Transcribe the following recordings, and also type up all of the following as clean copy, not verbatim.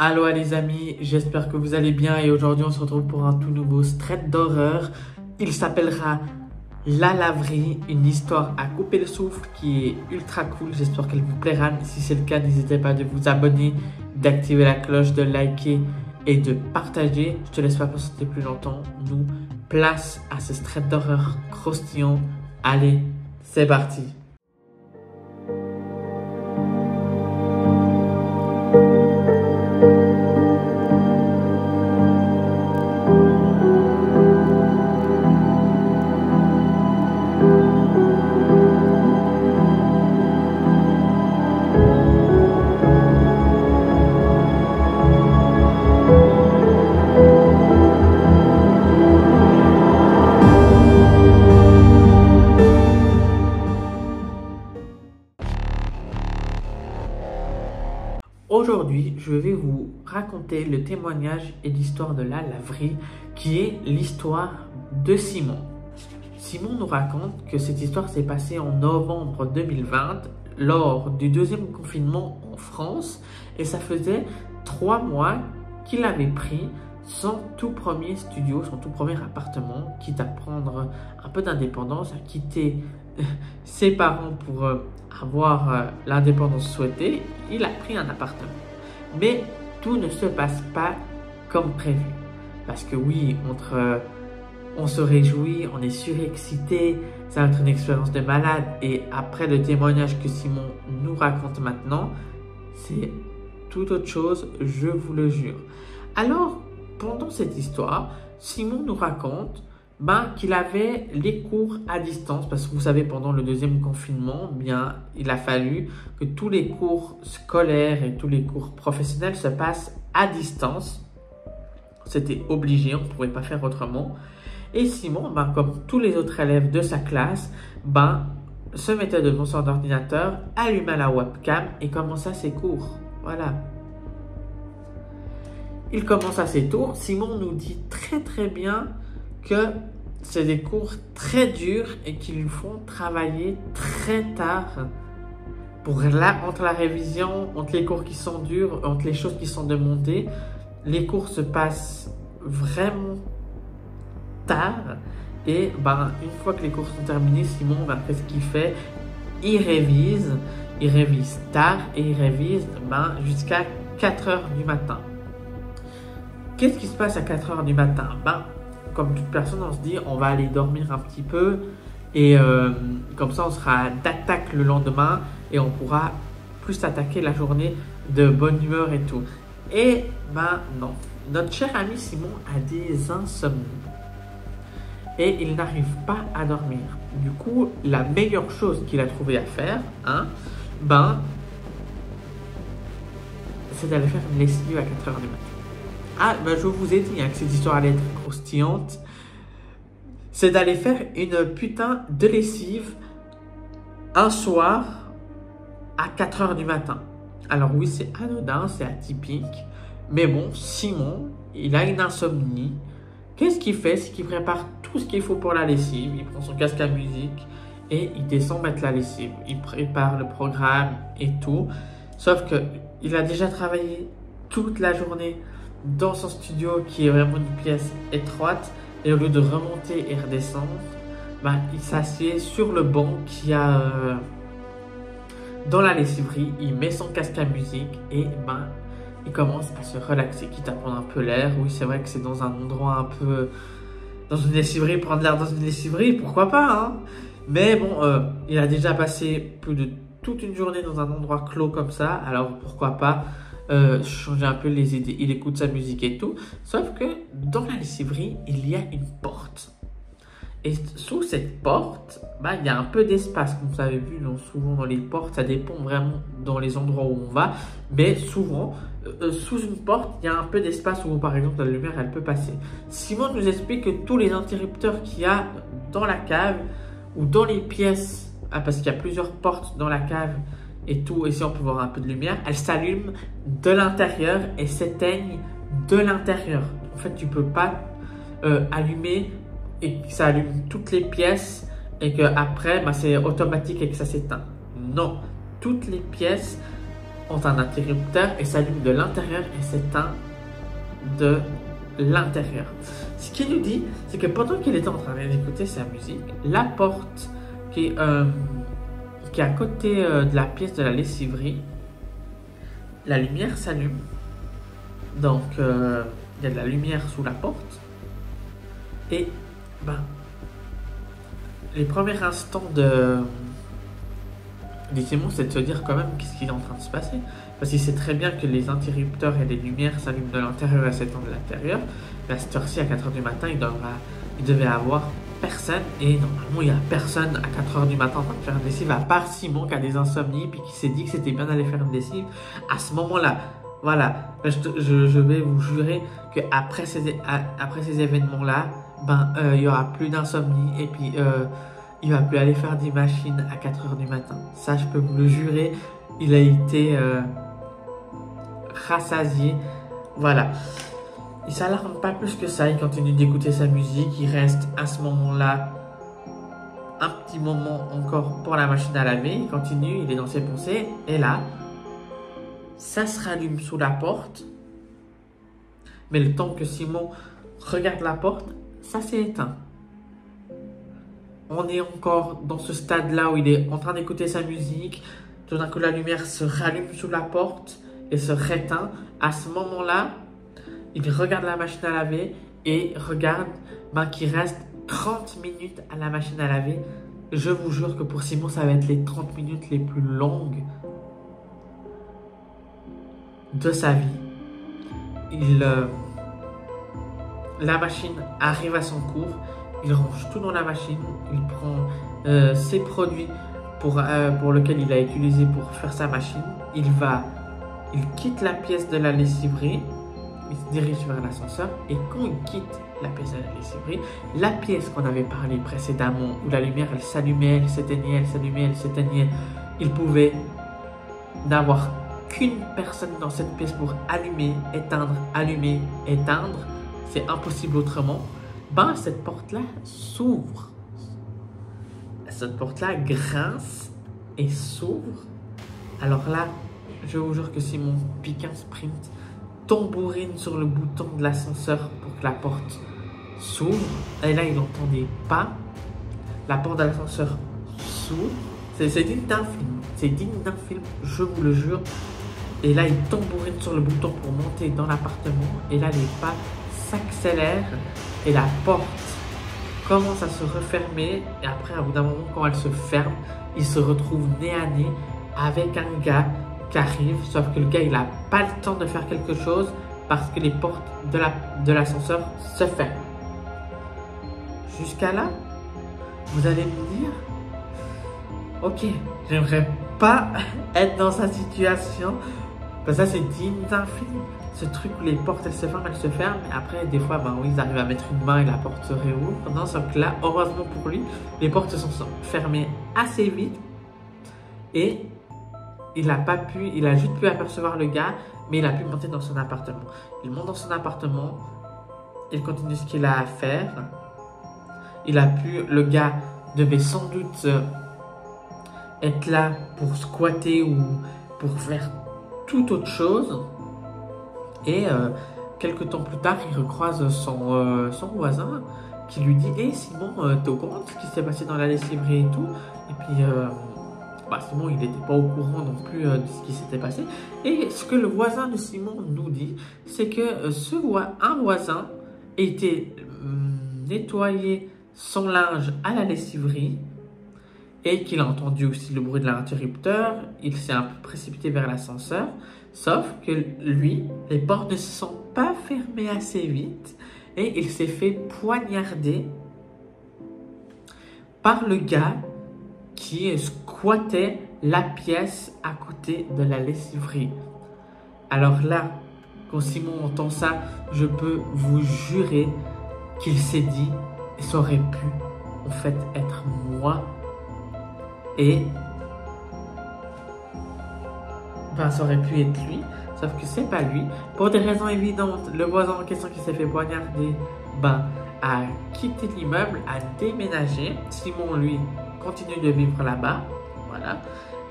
Aloha les amis, j'espère que vous allez bien et aujourd'hui on se retrouve pour un tout nouveau straight d'horreur. Il s'appellera La Laverie, une histoire à couper le souffle qui est ultra cool. J'espère qu'elle vous plaira. Si c'est le cas, n'hésitez pas de vous abonner, d'activer la cloche, de liker et de partager. Je te laisse pas patienter plus longtemps. Nous, place à ce straight d'horreur croustillant. Allez, c'est parti. Aujourd'hui, je vais vous raconter le témoignage et l'histoire de la laverie, qui est l'histoire de Simon. Simon nous raconte que cette histoire s'est passée en novembre 2020, lors du deuxième confinement en France, et ça faisait 3 mois qu'il avait pris son tout premier studio, son tout premier appartement, quitte à prendre un peu d'indépendance, à quitter ses parents pour avoir l'indépendance souhaitée. Il a pris un appartement. Mais tout ne se passe pas comme prévu. Parce que oui, on se réjouit, on est surexcité, ça va être une expérience de malade. Et après le témoignage que Simon nous raconte maintenant, c'est tout autre chose, je vous le jure. Alors, pendant cette histoire, Simon nous raconte qu'il avait les cours à distance, parce que vous savez, pendant le deuxième confinement, il a fallu que tous les cours scolaires et tous les cours professionnels se passent à distance. C'était obligé, on ne pouvait pas faire autrement. Et Simon, comme tous les autres élèves de sa classe, se mettait devant son ordinateur, allumait la webcam et commençait ses cours. Voilà. Il commence à ses tours. Simon nous dit très bien que c'est des cours très durs et qui lui font travailler très tard. Entre la révision, entre les cours qui sont durs, entre les choses qui sont demandées, les cours se passent vraiment tard. Et une fois que les cours sont terminés, Simon, qu'est-ce qu'il fait? Il révise tard et il révise jusqu'à 4 heures du matin. Qu'est-ce qui se passe à 4 heures du matin? Comme toute personne, on se dit on va aller dormir un petit peu et comme ça on sera d'attaque le lendemain et on pourra plus attaquer la journée de bonne humeur et tout. Et non, notre cher ami Simon a des insomnies et il n'arrive pas à dormir. Du coup, la meilleure chose qu'il a trouvé à faire, c'est d'aller faire une lessive à 4 heures du matin. Je vous ai dit que cette histoire allait être croustillante. C'est d'aller faire une putain de lessive un soir à 4 heures du matin. Alors oui, c'est anodin, c'est atypique. Mais bon, Simon, il a une insomnie. Qu'est-ce qu'il fait? C'est qu'il prépare tout ce qu'il faut pour la lessive. Il prend son casque à musique et il descend mettre la lessive. Il prépare le programme et tout. Sauf qu'il a déjà travaillé toute la journée dans son studio qui est vraiment une pièce étroite, et au lieu de remonter et redescendre, il s'assied sur le banc qu'il y a dans la lessiverie. Il met son casque à musique et il commence à se relaxer, quitte à prendre un peu l'air. Oui, c'est vrai que c'est dans un endroit un peu dans une lessiverie, prendre l'air dans une lessiverie, pourquoi pas, mais bon, il a déjà passé plus de toute une journée dans un endroit clos comme ça, alors pourquoi pas changer un peu les idées. Il écoute sa musique et tout, sauf que dans la lessiverie il y a une porte, et sous cette porte il y a un peu d'espace. Comme vous avez vu, souvent dans les portes, ça dépend vraiment dans les endroits où on va, mais souvent sous une porte il y a un peu d'espace où par exemple la lumière elle peut passer. Simon nous explique que tous les interrupteurs qu'il y a dans la cave ou dans les pièces, parce qu'il y a plusieurs portes dans la cave et tout, et si on peut voir un peu de lumière, elles s'allument de l'intérieur et s'éteignent de l'intérieur. En fait, tu peux pas allumer et que ça allume toutes les pièces et que après c'est automatique et que ça s'éteint. Non, toutes les pièces ont un interrupteur et s'allume de l'intérieur et s'éteint de l'intérieur. Ce qu'il nous dit, c'est que pendant qu'il était en train d'écouter sa musique, la porte qui est à côté de la pièce de la lessiverie, la lumière s'allume. Donc, il y a de la lumière sous la porte. Et, les premiers instants de Simon, c'est de se dire quand même qu'est-ce qui est en train de se passer. Parce qu'il sait très bien que les interrupteurs et les lumières s'allument de l'intérieur et s'étendent de l'intérieur. Mais à cette heure-ci, à 4h du matin, il devait avoir personne. Et normalement, il n'y a personne à 4h du matin en train de faire une lessive, à part Simon qui a des insomnies puis qui s'est dit que c'était bien d'aller faire une lessive. À ce moment-là, voilà, je vais vous jurer qu'après ces événements-là, il n'y aura plus d'insomnie et puis il va plus aller faire des machines à 4h du matin. Ça, je peux vous le jurer. Il a été rassasié. Voilà. Il s'alarme pas plus que ça. Il continue d'écouter sa musique. Il reste à ce moment-là un petit moment encore pour la machine à laver. Il continue. Il est dans ses pensées. Et là, ça se rallume sous la porte. Mais le temps que Simon regarde la porte, ça s'est éteint. On est encore dans ce stade-là où il est en train d'écouter sa musique. Tout d'un coup, la lumière se rallume sous la porte et se réteint. À ce moment-là, il regarde la machine à laver et regarde qu'il reste 30 minutes à la machine à laver. Je vous jure que pour Simon, ça va être les 30 minutes les plus longues de sa vie. La machine arrive à son cours. Il range tout dans la machine. Il prend ses produits pour lequel il a utilisé pour faire sa machine. Il quitte la pièce de la lessiverie. Il se dirige vers l'ascenseur. Et quand il quitte la pièce de la lessiverie, la pièce qu'on avait parlé précédemment, où la lumière elle s'allumait, elle s'éteignait, elle s'allumait, elle s'éteignait, il pouvait n'avoir qu'une personne dans cette pièce pour allumer, éteindre. C'est impossible autrement. Cette porte-là s'ouvre. Cette porte-là grince et s'ouvre. Alors là, je vous jure que Simon pique un sprint, tambourine sur le bouton de l'ascenseur pour que la porte s'ouvre. Et là, il n'entendait pas. La porte de l'ascenseur s'ouvre. C'est digne d'un film. C'est digne d'un film, je vous le jure. Et là, il tambourine sur le bouton pour monter dans l'appartement. Et là, les pas s'accélèrent. Et la porte commence à se refermer. Et après, à bout d'un moment, quand elle se ferme, il se retrouve nez à nez avec un gars qui arrive. Sauf que le gars, il n'a pas le temps de faire quelque chose parce que les portes de l'ascenseur se ferment. Jusqu'à là, vous allez me dire, ok, j'aimerais pas être dans sa situation. Ça, c'est digne d'un film. Ce truc où les portes elles se ferment, et après des fois ils arrivent à mettre une main et la porte se réouvre. Non, sauf que là, heureusement pour lui, les portes sont fermées assez vite et il a juste pu apercevoir le gars, mais il a pu monter dans son appartement. Il monte dans son appartement, il continue ce qu'il a à faire. Le gars devait sans doute être là pour squatter ou pour faire toute autre chose. Et quelques temps plus tard, il recroise son voisin qui lui dit « Hey Simon, t'es au courant de ce qui s'est passé dans la lessiverie et tout ?» Et puis Simon, il n'était pas au courant non plus de ce qui s'était passé. Et ce que le voisin de Simon nous dit, c'est que un voisin était nettoyer son linge à la lessiverie et qu'il a entendu aussi le bruit de l'interrupteur. Il s'est un peu précipité vers l'ascenseur. Sauf que lui, les portes ne se sont pas fermées assez vite et il s'est fait poignarder par le gars qui squattait la pièce à côté de la lessiverie. Alors là, quand Simon entend ça, je peux vous jurer qu'il s'est dit, ça aurait pu en fait être moi. Et ça aurait pu être lui, sauf que c'est pas lui. Pour des raisons évidentes, le voisin en question qui s'est fait poignarder, a quitté l'immeuble, a déménagé. Simon, lui, continue de vivre là-bas. Voilà.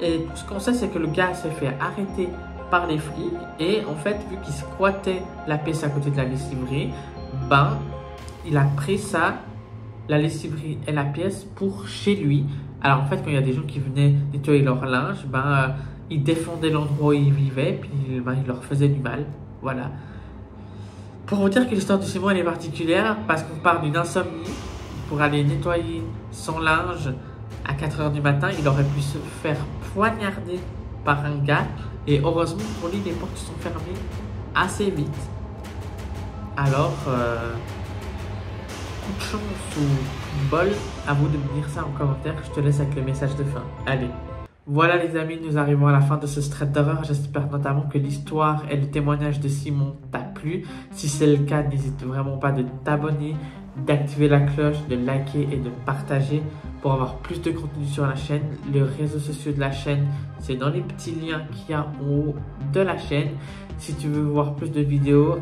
Et tout ce qu'on sait, c'est que le gars s'est fait arrêter par les flics. Et en fait, vu qu'il squattait la pièce à côté de la lessiverie, ben, il a pris ça, la lessiverie et la pièce pour chez lui. Alors en fait, quand il y a des gens qui venaient nettoyer leur linge, ben, il défendait l'endroit où ils vivaient, puis ben, il leur faisait du mal. Voilà. Pour vous dire que l'histoire de Simon elle est particulière, parce qu'on parle d'une insomnie. Pour aller nettoyer son linge à 4 h du matin, il aurait pu se faire poignarder par un gars. Et heureusement pour lui, les portes sont fermées assez vite. Alors, coup de chance ou coup de bol, à vous de me dire ça en commentaire. Je te laisse avec le message de fin. Allez. Voilà les amis, nous arrivons à la fin de ce thread d'horreur. J'espère notamment que l'histoire et le témoignage de Simon t'a plu. Si c'est le cas, n'hésite vraiment pas de t'abonner, d'activer la cloche, de liker et de partager pour avoir plus de contenu sur la chaîne. Les réseaux sociaux de la chaîne, c'est dans les petits liens qu'il y a en haut de la chaîne. Si tu veux voir plus de vidéos,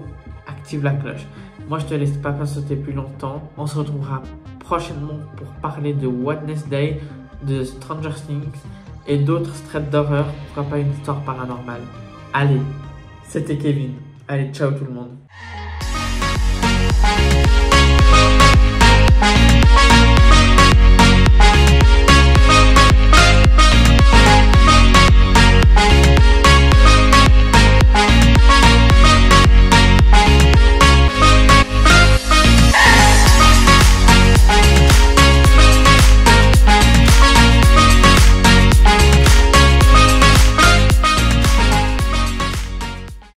active la cloche. Moi, je te laisse pas patienter plus longtemps. On se retrouvera prochainement pour parler de Wednesday, de Stranger Things et d'autres threads d'horreur, pourquoi pas une histoire paranormale. Allez, c'était Kevin. Allez, ciao tout le monde.